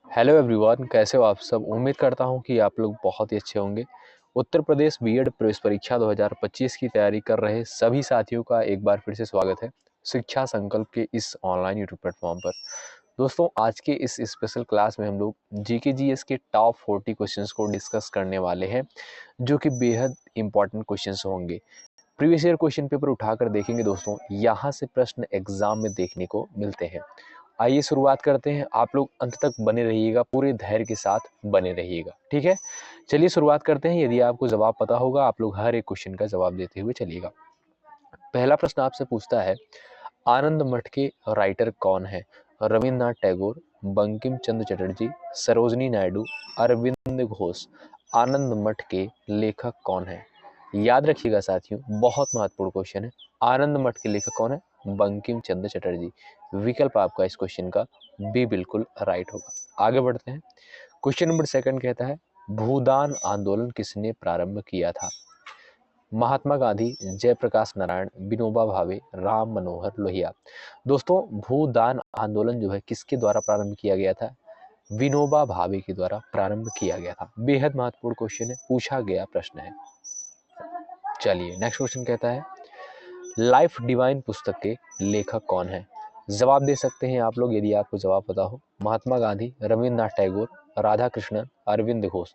Hello everyone, कैसे हो आप सब। उम्मीद करता हूं कि आप लोग बहुत ही अच्छे होंगे। उत्तर प्रदेश बीएड प्रवेश परीक्षा 2025 की तैयारी कर रहे सभी साथियों का एक बार फिर से स्वागत है शिक्षा संकल्प के इस ऑनलाइन यूट्यूब प्लेटफॉर्म पर। दोस्तों, आज के इस स्पेशल क्लास में हम लोग जीके जीएस के टॉप 40 क्वेश्चंस को डिस्कस करने वाले हैं, जो कि बेहद इंपॉर्टेंट क्वेश्चंस होंगे। प्रीवियस ईयर क्वेश्चन पेपर उठाकर देखेंगे दोस्तों, यहाँ से प्रश्न एग्जाम में देखने को मिलते हैं। आइए शुरुआत करते हैं। आप लोग अंत तक बने रहिएगा, पूरे धैर्य के साथ बने रहिएगा, ठीक है। चलिए शुरुआत करते हैं। यदि आपको जवाब पता होगा, आप लोग हर एक क्वेश्चन का जवाब देते हुए चलिएगा। पहला प्रश्न आपसे पूछता है, आनंद मठ के राइटर कौन है? रविन्द्रनाथ टैगोर, बंकिम चंद्र चटर्जी, सरोजनी नायडू, अरविंद घोष। आनंद मठ के लेखक कौन है? याद रखिएगा साथियों, बहुत महत्वपूर्ण क्वेश्चन है। आनंद मठ के लेखक कौन है? बंकिम चंद्र चटर्जी। विकल्प आपका इस क्वेश्चन का बी बिल्कुल राइट होगा। आगे बढ़ते हैं। क्वेश्चन नंबर सेकंड कहता है, भूदान आंदोलन किसने प्रारंभ किया था? महात्मा गांधी, जयप्रकाश नारायण, विनोबा भावे, राम मनोहर लोहिया। दोस्तों, भूदान आंदोलन जो है किसके द्वारा प्रारंभ किया गया था? विनोबा भावे के द्वारा प्रारंभ किया गया था। बेहद महत्वपूर्ण क्वेश्चन है, पूछा गया प्रश्न है। चलिए नेक्स्ट क्वेश्चन कहता है, लाइफ डिवाइन पुस्तक के लेखक कौन है? जवाब दे सकते हैं आप लोग यदि आपको जवाब पता हो। महात्मा गांधी, रविन्द्रनाथ टैगोर, राधा कृष्णन, अरविंद घोष।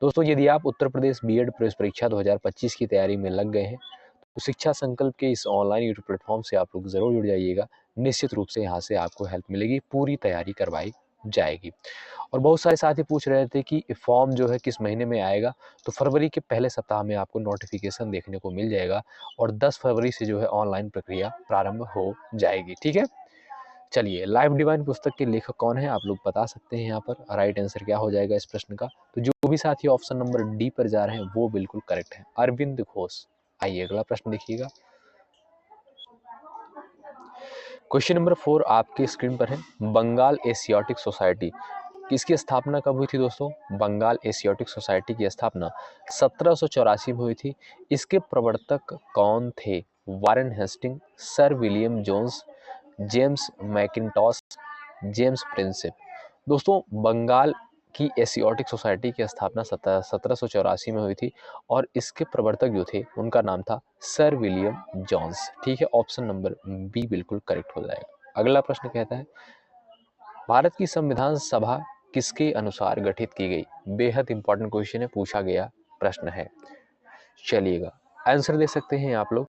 दोस्तों, यदि आप उत्तर प्रदेश बीएड प्रवेश परीक्षा 2025 की तैयारी में लग गए हैं, तो शिक्षा संकल्प के इस ऑनलाइन यूट्यूब प्लेटफॉर्म से आप लोग जरूर जुड़ जाइएगा। निश्चित रूप से यहाँ से आपको हेल्प मिलेगी, पूरी तैयारी करवाई जाएगी। और बहुत सारे साथी पूछ रहे थे कि फॉर्म जो है किस महीने में आएगा। तो फरवरी के पहले सप्ताह में आपको नोटिफिकेशन देखने को मिल जाएगा और 10 फरवरी से जो है ऑनलाइन प्रक्रिया प्रारंभ हो जाएगी, ठीक है। चलिए, लाइफ डिवाइन पुस्तक के लेखक कौन है आप लोग बता सकते हैं। यहाँ पर राइट आंसर क्या हो जाएगा इस प्रश्न का? तो जो भी साथी ऑप्शन नंबर डी पर जा रहे हैं वो बिल्कुल करेक्ट है, अरविंद घोष। आइए अगला प्रश्न देखिएगा। क्वेश्चन नंबर 4 आपके स्क्रीन पर है, बंगाल एशियाटिक सोसाइटी किसकी स्थापना कब हुई थी दोस्तों? बंगाल एशियाटिक सोसाइटी की स्थापना 1784 में हुई थी। इसके प्रवर्तक कौन थे? Warren Hasting, sir William Jones, James Mackintosh, James Prinsep. दोस्तों, बंगाल की एशियाटिक सोसाइटी की स्थापना 1784 में हुई थी और इसके प्रवर्तक जो थे उनका नाम था सर विलियम जोन्स, ठीक है। ऑप्शन नंबर बी बिल्कुल करेक्ट हो जाएगा। अगला प्रश्न कहता है, भारत की संविधान सभा किसके अनुसार गठित की गई? बेहद इंपॉर्टेंट क्वेश्चन है, पूछा गया प्रश्न है। चलिएगा, आंसर दे सकते हैं आप लोग।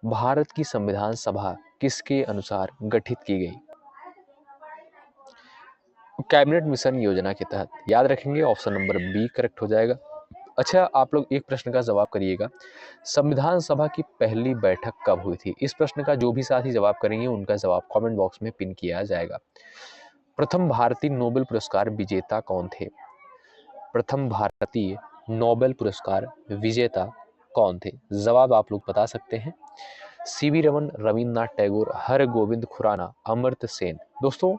भारत की संविधान सभा किसके अनुसार गठित की गई? कैबिनेट मिशन योजना के तहत। याद रखेंगे, ऑप्शन नंबर बी करेक्ट हो जाएगा। अच्छा, आप लोग एक प्रश्न का जवाब करिएगा, संविधान सभा की पहली बैठक कब हुई थी? इस प्रश्न का जो भी साथी जवाब करेंगे उनका जवाब कमेंट बॉक्स में पिन किया जाएगा। प्रथम भारतीय नोबेल पुरस्कार विजेता कौन थे? प्रथम भारतीय नोबेल पुरस्कार विजेता कौन थे? जवाब आप लोग बता सकते हैं। सीवी रमन, रविन्द्रनाथ टैगोर, हरगोविंद खुराना, अमर्त्य सेन। दोस्तों,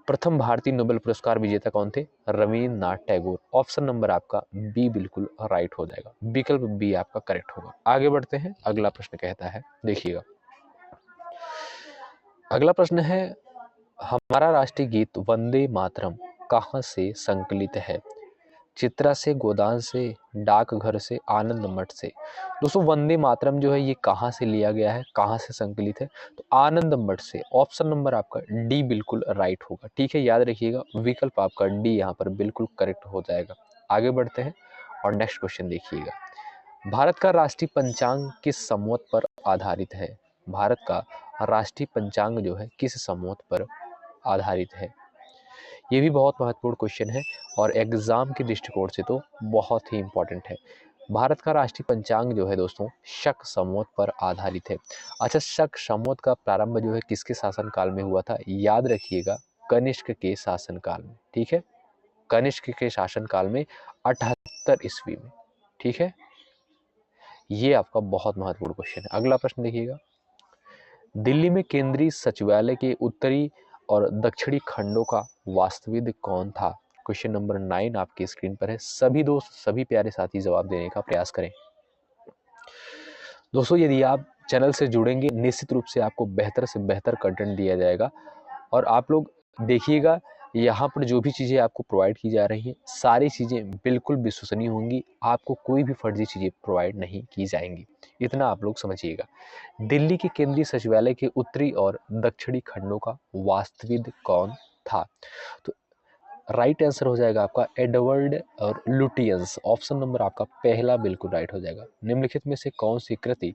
प्रथम भारतीय नोबेल पुरस्कार विजेता कौन थे? रविन्द्रनाथ टैगोर। ऑप्शन नंबर आपका बी बिल्कुल राइट हो जाएगा, विकल्प बी आपका करेक्ट होगा। आगे बढ़ते हैं। अगला प्रश्न कहता है, देखिएगा, अगला प्रश्न है, हमारा राष्ट्रीय गीत वंदे मातरम कहाँ से संकलित है? चित्रा से, गोदान से, डाकघर से, आनंद मठ से। दोस्तों, वंदे मातरम जो है ये कहाँ से लिया गया है, कहाँ से संकलित है? तो आनंद मठ से। ऑप्शन नंबर आपका डी बिल्कुल राइट होगा, ठीक है। याद रखिएगा, विकल्प आपका डी यहाँ पर बिल्कुल करेक्ट हो जाएगा। आगे बढ़ते हैं और नेक्स्ट क्वेश्चन देखिएगा, भारत का राष्ट्रीय पंचांग किस संवत पर आधारित है? भारत का राष्ट्रीय पंचांग जो है किस संवत पर आधारित है? ये भी बहुत महत्वपूर्ण क्वेश्चन है और एग्जाम के दृष्टिकोण से तो बहुत ही इंपॉर्टेंट है। भारत का राष्ट्रीय पंचांग जो है दोस्तों शक संवत पर आधारित है। अच्छा, शक संवत का प्रारंभ जो है किसके शासन काल में हुआ था? याद रखिएगा, कनिष्क के शासन काल में, ठीक है। कनिष्क के शासन काल में 78 ईस्वी में, ठीक है। ये आपका बहुत महत्वपूर्ण क्वेश्चन है। अगला प्रश्न देखिएगा, दिल्ली में केंद्रीय सचिवालय के उत्तरी और दक्षिणी खंडों का वास्तविक कौन था? क्वेश्चन नंबर 9 आपकी स्क्रीन पर है। सभी दोस्त, सभी प्यारे साथी जवाब देने का प्रयास करें। दोस्तों, यदि आप चैनल से जुड़ेंगे निश्चित रूप से आपको बेहतर से बेहतर कंटेंट दिया जाएगा और आप लोग देखिएगा, यहाँ पर जो भी चीज़ें आपको प्रोवाइड की जा रही हैं सारी चीज़ें बिल्कुल विश्वसनीय होंगी, आपको कोई भी फर्जी चीज़ें प्रोवाइड नहीं की जाएंगी, इतना आप लोग समझिएगा। दिल्ली के केंद्रीय सचिवालय के उत्तरी और दक्षिणी खंडों का वास्तविद कौन था? तो राइट आंसर हो जाएगा आपका एडवर्ड और लुटियंस। ऑप्शन नंबर आपका पहला बिल्कुल राइट हो जाएगा। निम्नलिखित में से कौन सी कृति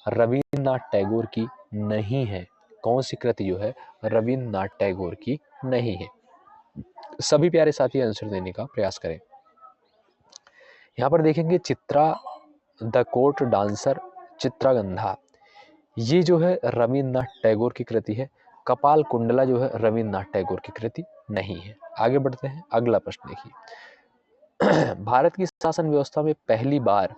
रविन्द्रनाथ टैगोर की नहीं है? कौन सी कृति जो है रविन्द्रनाथ टैगोर की नहीं है? सभी प्यारे साथी आंसर देने का प्रयास करें। यहाँ पर देखेंगे चित्रा द कोर्ट डांसर, चित्रागंधा, ये जो है रविन्द्रनाथ टैगोर की कृति है। कपाल कुंडला जो है रविन्द्रनाथ टैगोर की कृति नहीं है। आगे बढ़ते हैं, अगला प्रश्न देखिए। भारत की शासन व्यवस्था में पहली बार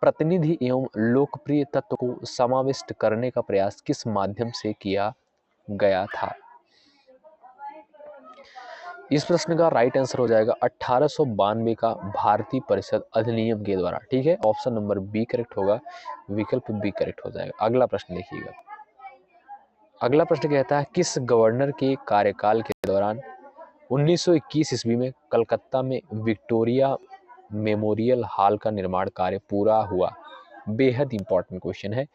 प्रतिनिधि एवं लोकप्रिय तत्व को समाविष्ट करने का प्रयास किस माध्यम से किया गया था? इस प्रश्न का राइट आंसर हो जाएगा 1892 का भारतीय परिषद अधिनियम के द्वारा। ठीक है, ऑप्शन नंबर बी करेक्ट होगा, विकल्प बी करेक्ट हो जाएगा। अगला प्रश्न देखिएगा। अगला प्रश्न कहता है किस गवर्नर के कार्यकाल के दौरान 1921 ईस्वी में कलकत्ता में विक्टोरिया मेमोरियल हॉल का निर्माण कार्य पूरा हुआ? बेहद इंपॉर्टेंट क्वेश्चन है।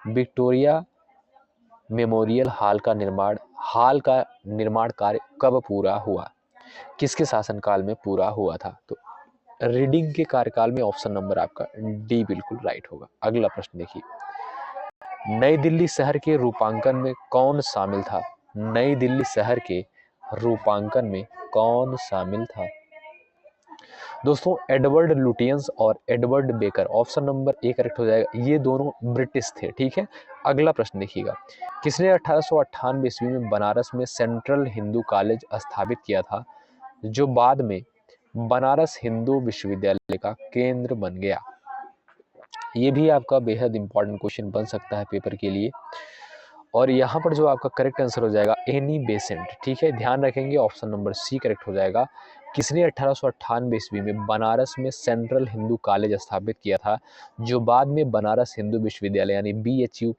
विक्टोरिया मेमोरियल हॉल का निर्माण कार्य कब पूरा हुआ? किसके शासनकाल में पूरा हुआ था? तो रीडिंग के कार्यकाल में ऑप्शन नंबर आपका डी बिल्कुल राइट होगा। अगला प्रश्न देखिए। नई दिल्ली शहर के रूपांकन में कौन शामिल था? नई दिल्ली शहर के रूपांकन में कौन शामिल था? दोस्तों एडवर्ड लुटियंस और Edward baker, option number A correct हो जाएगा। ये दोनों ब्रिटिश थे। ठीक है, अगला प्रश्न देखिएगा। किसने 1898 ईस्वी में बनारस में सेंट्रल हिंदू कॉलेज स्थापित किया था, जो बाद में बनारस हिंदू विश्वविद्यालय का केंद्र बन गया? ये भी आपका बेहद इंपॉर्टेंट क्वेश्चन बन सकता है पेपर के लिए। और यहाँ पर जो आपका करेक्ट आंसर हो जाएगा एनी बेसेंट। ठीक है, ध्यान रखेंगे, ऑप्शन नंबर सी करेक्ट हो जाएगा। किसने 1898 ईस्वी में बनारस में सेंट्रल हिंदू कॉलेज स्थापित किया था, जो बाद में बनारस हिंदू विश्वविद्यालय यानी BHU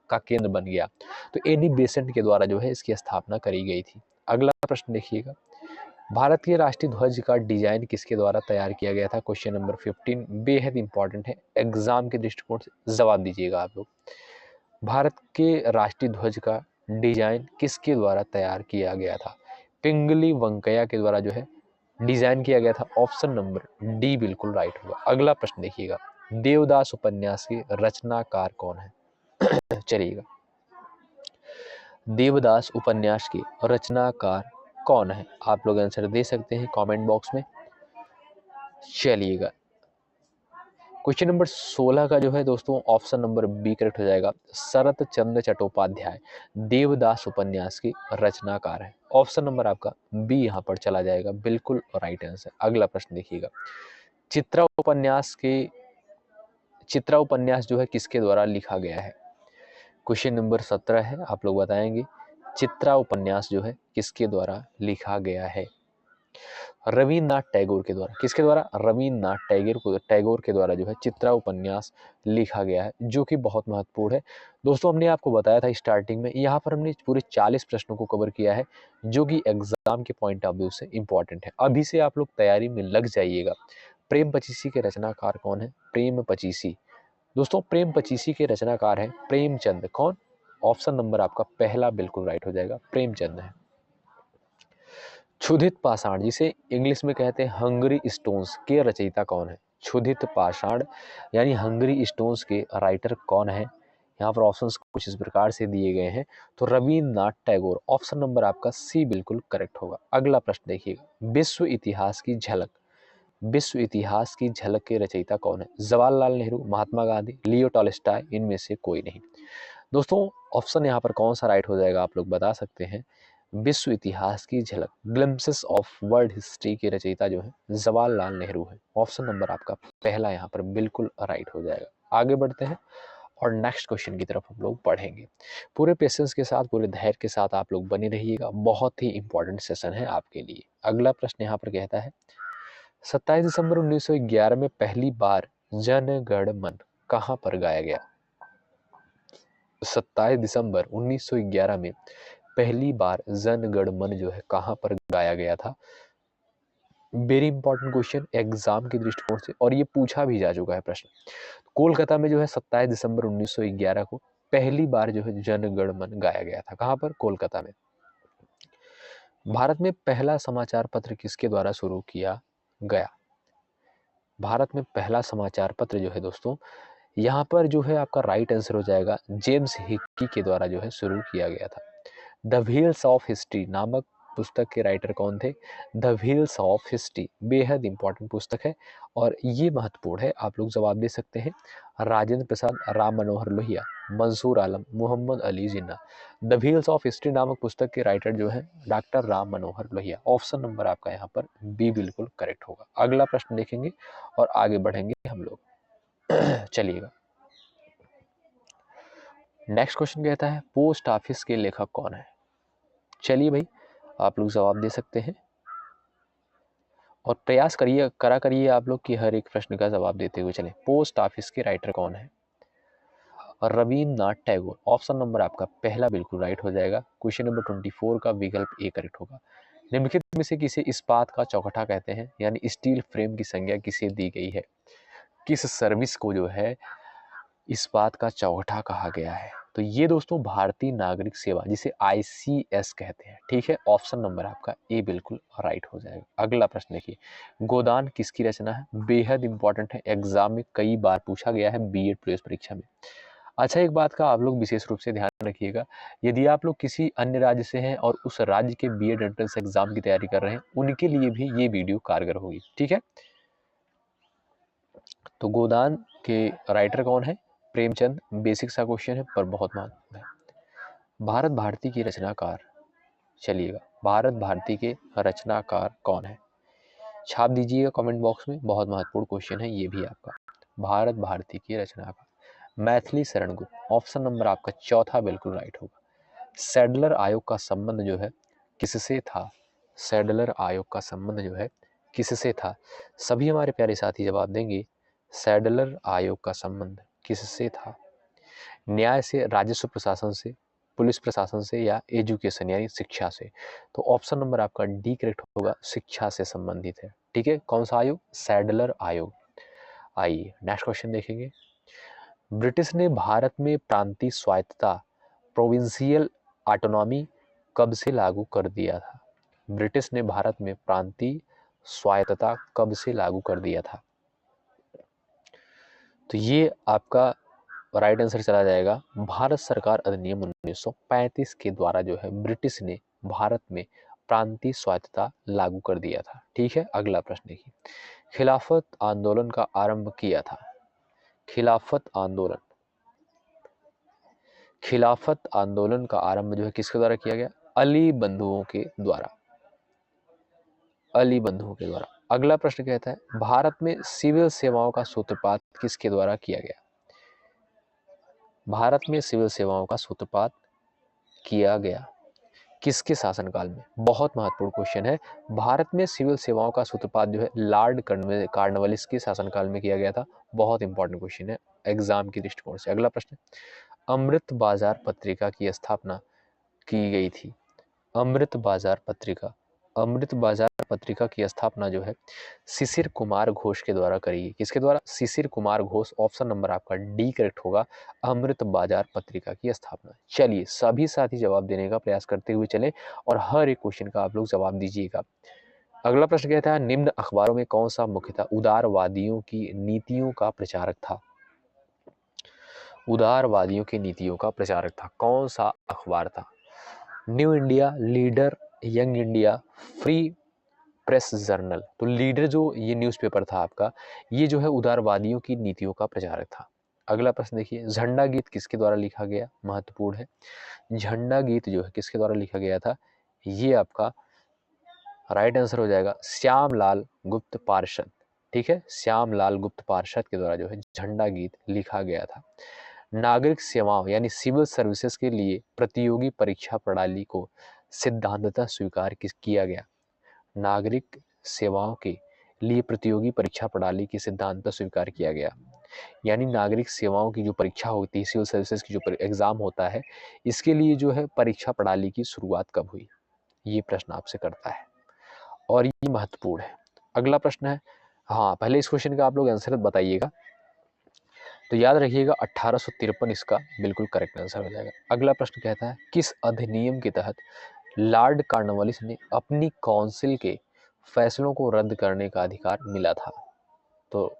का केंद्र बन गया? तो एनी बेसेंट के द्वारा जो है इसकी स्थापना करी गई थी। अगला प्रश्न देखिएगा। भारत के राष्ट्रीय ध्वज का डिजाइन किसके द्वारा तैयार किया गया था? क्वेश्चन नंबर 15 बेहद इंपॉर्टेंट है, एग्जाम के दृष्टिकोण से जवाब दीजिएगा आप लोग। भारत के राष्ट्रीय ध्वज का डिजाइन किसके द्वारा तैयार किया गया था? पिंगली वेंकैया के द्वारा जो है डिजाइन किया गया था। ऑप्शन नंबर डी बिल्कुल राइट होगा। अगला प्रश्न देखिएगा। देवदास उपन्यास के रचनाकार कौन है? चलिएगा, देवदास उपन्यास के रचनाकार कौन है? आप लोग आंसर दे सकते हैं कमेंट बॉक्स में। चलिएगा, क्वेश्चन नंबर 16 का जो है दोस्तों ऑप्शन नंबर बी करेक्ट हो जाएगा। शरत चंद्र चट्टोपाध्याय देवदास उपन्यास के रचनाकार है। ऑप्शन नंबर आपका बी यहाँ पर चला जाएगा, बिल्कुल राइट आंसर। अगला प्रश्न देखिएगा। चित्रा उपन्यास जो है किसके द्वारा लिखा गया है? क्वेश्चन नंबर 17 है, आप लोग बताएंगे चित्रा उपन्यास जो है किसके द्वारा लिखा गया है? रविन्द्रनाथ टैगोर के द्वारा। किसके द्वारा? रविन्द्रनाथ टैगोर के द्वारा जो है चित्रा उपन्यास लिखा गया है, जो कि बहुत महत्वपूर्ण है। दोस्तों हमने आपको बताया था स्टार्टिंग में, यहाँ पर हमने पूरे 40 प्रश्नों को कवर किया है, जो कि एग्जाम के पॉइंट ऑफ व्यू से इंपॉर्टेंट है। अभी से आप लोग तैयारी में लग जाइएगा। प्रेम पचीसी के रचनाकार कौन है? प्रेम पचीसी, दोस्तों प्रेम पचीसी के रचनाकार हैं प्रेमचंद। कौन? ऑप्शन नंबर आपका पहला बिल्कुल राइट हो जाएगा, प्रेमचंद है। क्षुधित पाषाण, जिसे इंग्लिश में कहते हैं हंगरी स्टोन्स, के रचयिता कौन है? क्षुधित पाषाण यानी हंगरी स्टोन्स के राइटर कौन है? यहाँ पर ऑप्शंस कुछ इस प्रकार से दिए गए हैं। तो रविन्द्रनाथ टैगोर, ऑप्शन नंबर आपका सी बिल्कुल करेक्ट होगा। अगला प्रश्न देखिएगा। विश्व इतिहास की झलक के रचयिता कौन है? जवाहरलाल नेहरू, महात्मा गांधी, लियो टॉलस्टॉय, इनमें से कोई नहीं। दोस्तों ऑप्शन यहाँ पर कौन सा राइट हो जाएगा आप लोग बता सकते हैं। विश्व इतिहास की झलक, ग्लिम्पसेस ऑफ वर्ल्ड हिस्ट्री के रचयिता जो है जवाहरलाल नेहरू है। ऑप्शन नंबर आपका पहला यहाँ पर बिल्कुल राइट हो जाएगा। आगे बढ़ते हैं और नेक्स्ट क्वेश्चन की तरफ हम लोग बढ़ेंगे। पूरे पेशेंस के साथ, पूरे धैर्य के साथ आप लोग बने रहिएगा, बहुत ही इंपॉर्टेंट सेशन है आपके लिए। अगला प्रश्न यहाँ पर कहता है 27 दिसंबर 1911 में पहली बार जन गण मन कहाँ पर गाया गया? 27 दिसंबर 1911 में पहली बार जन गण मन जो है कहाँ पर गाया गया था? वेरी इंपॉर्टेंट क्वेश्चन एग्जाम के दृष्टिकोण से, और ये पूछा भी जा चुका है प्रश्न। कोलकाता में जो है 27 दिसंबर 1911 को पहली बार जो है जन गण मन गाया गया था। कहाँ पर? कोलकाता में। भारत में पहला समाचार पत्र किसके द्वारा शुरू किया गया? भारत में पहला समाचार पत्र जो है दोस्तों, यहाँ पर जो है आपका राइट आंसर हो जाएगा जेम्स हिक्की के द्वारा जो है शुरू किया गया था। द व्हील्स ऑफ हिस्ट्री नामक पुस्तक के राइटर कौन थे? द व्हील्स ऑफ हिस्ट्री बेहद इंपॉर्टेंट पुस्तक है और ये महत्वपूर्ण है, आप लोग जवाब दे सकते हैं। Rajendra Prasad, Ram Manohar Lohia, Mansoor Alam, Mohammad Ali Jinnah. The wheels of history नामक पुस्तक के राइटर जो है doctor Ram Manohar Lohia. Option number आपका यहाँ पर बी बिल्कुल करेक्ट होगा। अगला प्रश्न देखेंगे और आगे बढ़ेंगे हम लोग। चलिएगा, नेक्स्ट क्वेश्चन कहता है पोस्ट ऑफिस के लेखक कौन है? चलिए भाई, आप लोग जवाब दे सकते हैं और प्रयास करिए आप लोग कि हर एक प्रश्न का जवाब देते हुए चलें। पोस्ट ऑफिस के राइटर कौन है? रवींद्रनाथ टैगोर। ऑप्शन नंबर आपका पहला बिल्कुल राइट हो जाएगा। क्वेश्चन नंबर 24 का विकल्प ए करेक्ट होगा। निम्नलिखित में से किसे इस्पात का चौखटा कहते हैं, यानी स्टील फ्रेम की संज्ञा किसे दी गई है? किस सर्विस को जो है इस्पात का चौखटा कहा गया है? तो ये दोस्तों भारतीय नागरिक सेवा, जिसे ICS कहते हैं। ठीक है, ऑप्शन नंबर आपका ए बिल्कुल राइट हो जाएगा। अगला प्रश्न देखिए, गोदान किसकी रचना है? बेहद इंपॉर्टेंट है, एग्जाम में कई बार पूछा गया है बीएड प्रवेश परीक्षा में। अच्छा, एक बात का आप लोग विशेष रूप से ध्यान रखिएगा, यदि आप लोग किसी अन्य राज्य से हैं और उस राज्य के बीएड एंट्रेंस एग्जाम की तैयारी कर रहे हैं, उनके लिए भी ये वीडियो कारगर होगी। ठीक है, तो गोदान के राइटर कौन है? प्रेमचंद। बेसिक सा क्वेश्चन है पर बहुत महत्वपूर्ण है। भारत भारती की रचनाकार, चलिएगा, भारत भारती के रचनाकार कौन है? छाप दीजिएगा कमेंट बॉक्स में, बहुत महत्वपूर्ण क्वेश्चन है ये भी आपका। भारत भारती की रचनाकार मैथिली शरण गुप्त। ऑप्शन नंबर आपका चौथा बिल्कुल राइट होगा। सैडलर आयोग का संबंध जो है किससे था? सैडलर आयोग का संबंध जो है किससे था? सभी हमारे प्यारे साथी जवाब देंगे। सैडलर आयोग का संबंध किससे था? न्याय से, राजस्व प्रशासन से, पुलिस प्रशासन से, या एजुकेशन यानी शिक्षा से? तो ऑप्शन नंबर आपका डी करेक्ट होगा, शिक्षा से संबंधित है। ठीक है, कौन सा आयोग? सैडलर आयोग। आइए नेक्स्ट क्वेश्चन देखेंगे। ब्रिटिश ने भारत में प्रांतीय स्वायत्तता, प्रोविंशियल ऑटोनॉमी कब से लागू कर दिया था? ब्रिटिश ने भारत में प्रांतीय स्वायत्तता कब से लागू कर दिया था? तो ये आपका राइट आंसर चला जाएगा भारत सरकार अधिनियम 1935 के द्वारा जो है ब्रिटिश ने भारत में प्रांतीय स्वायत्तता लागू कर दिया था। ठीक है, अगला प्रश्न देखिए, खिलाफत आंदोलन का आरंभ किया था? खिलाफत आंदोलन का आरंभ जो है किसके द्वारा किया गया? अली बंधुओं के द्वारा। अली बंधुओं के द्वारा। अगला प्रश्न कहता है भारत में सिविल सेवाओं का सूत्रपात किसके द्वारा किया गया? भारत में सिविल सेवाओं का सूत्रपात किया गया किसके शासनकाल में? बहुत महत्वपूर्ण क्वेश्चन है। भारत में सिविल सेवाओं का सूत्रपात जो है लॉर्ड कार्नवालिस के शासनकाल में किया गया था। बहुत इंपॉर्टेंट क्वेश्चन है एग्जाम के दृष्टिकोण से। अगला प्रश्न, अमृत बाजार पत्रिका की स्थापना की गई थी? अमृत बाजार पत्रिका की स्थापना जो है शिशिर कुमार घोष के द्वारा करी गई। किसके द्वारा? शिशिर कुमार घोष। ऑप्शन नंबर आपका डी करेक्ट होगा, अमृत बाजार पत्रिका की स्थापना। चलिए, सभी साथी जवाब देने का प्रयास करते हुए चले और हर एक क्वेश्चन का आप लोग जवाब दीजिएगा। अगला प्रश्न कहता है निम्न अखबारों में कौन सा मुख्यतः उदारवादियों की नीतियों का प्रचारक था? उदारवादियों की नीतियों का प्रचारक था, कौन सा अखबार था? New India, leader, young India, free press journal? तो लीडर जो ये न्यूज़पेपर था आपका, ये जो है उदारवादियों की नीतियों का प्रचारक था। अगला प्रश्न देखिए, झंडा गीत किसके द्वारा लिखा गया? महत्वपूर्ण है, झंडा गीत जो है किसके द्वारा लिखा गया था? ये आपका राइट आंसर हो जाएगा श्यामलाल गुप्त पार्षद। ठीक है, श्यामलाल गुप्त पार्षद के द्वारा जो है झंडा गीत लिखा गया था। नागरिक सेवाओं यानी सिविल सर्विसेज के लिए प्रतियोगी परीक्षा प्रणाली को सिद्धांततः स्वीकार किया गया? नागरिक सेवाओं के लिए प्रतियोगी परीक्षा प्रणाली की सिद्धांत स्वीकार किया गया। यानी नागरिक सेवाओं की जो परीक्षा होती है, सिविल सर्विसेज की जो एग्ज़ाम होता है, इसके लिए जो है परीक्षा प्रणाली की शुरुआत कब हुई? ये प्रश्न आपसे करता है और ये महत्वपूर्ण है। अगला प्रश्न है, हाँ, पहले इस क्वेश्चन का आप लोग आंसर बताइएगा। तो याद रखिएगा 1853 इसका बिल्कुल करेक्ट आंसर हो जाएगा। अगला प्रश्न कहता है, किस अधिनियम के तहत लॉर्ड कॉर्नवालिस ने अपनी काउंसिल के फैसलों को रद्द करने का अधिकार मिला था? तो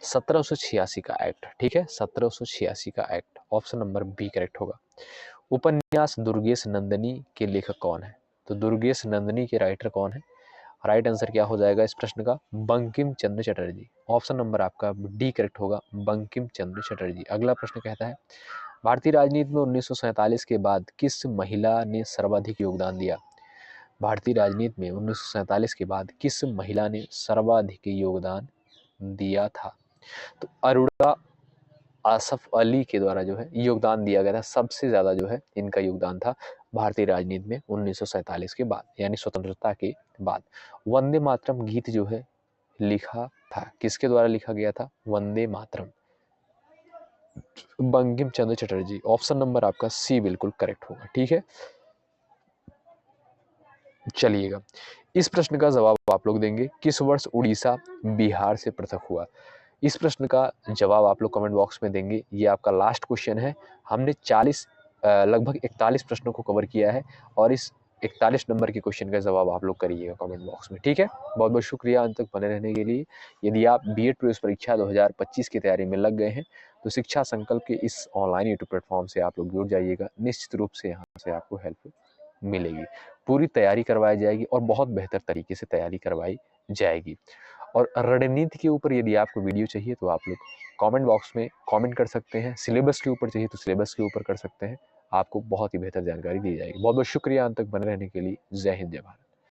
1786 का एक्ट, ठीक है, 1786 का act, option number B correct होगा। उपन्यास दुर्गेश नंदिनी के लेखक कौन है? तो दुर्गेश नंदिनी के राइटर कौन है? राइट आंसर क्या हो जाएगा इस प्रश्न का? बंकिम चंद्र चटर्जी। ऑप्शन नंबर आपका डी करेक्ट होगा, बंकिम चंद्र चटर्जी। अगला प्रश्न कहता है, भारतीय राजनीति में 1947 के बाद किस महिला ने सर्वाधिक योगदान दिया? भारतीय राजनीति में 1947 के बाद किस महिला ने सर्वाधिक योगदान दिया था? तो अरुणा आसफ अली के द्वारा जो है योगदान दिया गया था। सबसे ज़्यादा जो है इनका योगदान था भारतीय राजनीति में 1947 के बाद, यानी स्वतंत्रता के बाद। वंदे मातरम गीत जो है लिखा था, किसके द्वारा लिखा गया था? वंदे मातरम, बंकिम चंद्र चटर्जी। ऑप्शन नंबर आपका सी बिल्कुल करेक्ट होगा, ठीक है। चलिएगा, इस प्रश्न का जवाब आप लोग देंगे, किस वर्ष उड़ीसा बिहार से पृथक हुआ? इस प्रश्न का जवाब आप लोग कमेंट बॉक्स में देंगे। ये आपका लास्ट क्वेश्चन है। हमने लगभग 41 प्रश्नों को कवर किया है और इस 41 नंबर के क्वेश्चन का जवाब आप लोग करिएगा कमेंट बॉक्स में, ठीक है। बहुत बहुत शुक्रिया अंत तक बने रहने के लिए। यदि आप बीएड प्रवेश परीक्षा 2025 की तैयारी में लग गए हैं तो शिक्षा संकल्प के इस ऑनलाइन यूट्यूब प्लेटफॉर्म से आप लोग जुड़ जाइएगा। निश्चित रूप से यहाँ से आपको हेल्प मिलेगी, पूरी तैयारी करवाई जाएगी और बहुत बेहतर तरीके से तैयारी करवाई जाएगी। और रणनीति के ऊपर यदि आपको वीडियो चाहिए तो आप लोग कमेंट बॉक्स में कमेंट कर सकते हैं। सिलेबस के ऊपर चाहिए तो सिलेबस के ऊपर कर सकते हैं, आपको बहुत ही बेहतर जानकारी दी जाएगी। बहुत बहुत शुक्रिया अंत तक बने रहने के लिए। जय हिंद, जय भारत।